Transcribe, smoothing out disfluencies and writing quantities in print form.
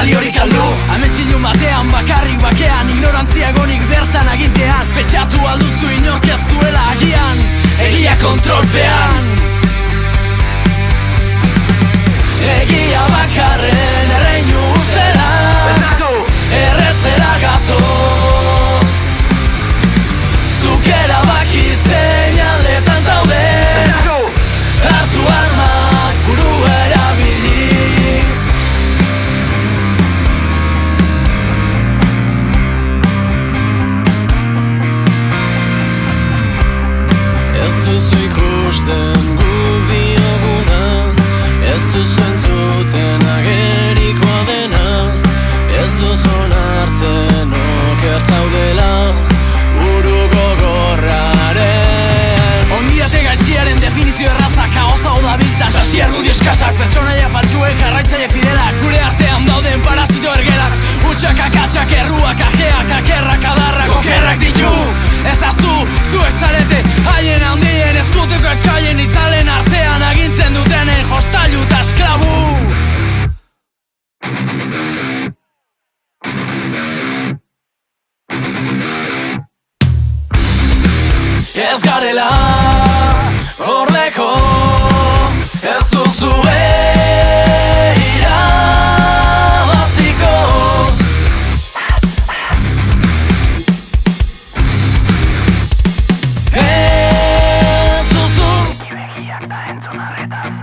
baliorik aldu Ametxilun batean bakarrik bakean Ignorantzia egonik bertan agintean Petxatu alduzu inork ez duela agian Egia kontrolpean Egia bakarren erreinu ustela Erretzera gatoz Zuk erabaki zein aldetan zaude Hartu armak buru erabili Ez duzu ikusten gu dioguna Ez duzu entzuten agerikoa dena Ez duzu nartzen oker zaudela buru gogorraren Ongidate gaizkiaren definizio errazak kaosa odabiltza Sasi argudi eskasak, pertsonaia faltsuek jarraitzaile fidelak Gure artean dauden parasito ergelak Utsak, akatsak, erruak, ajeak, akerrak, adarrak, okerrak ditu Ez aztu, zuek zarete, haien handien ezkutuko etxaien itzalen artean agintzen dutenen jostailu eta esklabu Ez garela ordeko ez duzue irabaziko Ez duzu Ibegiak da entzun arretaz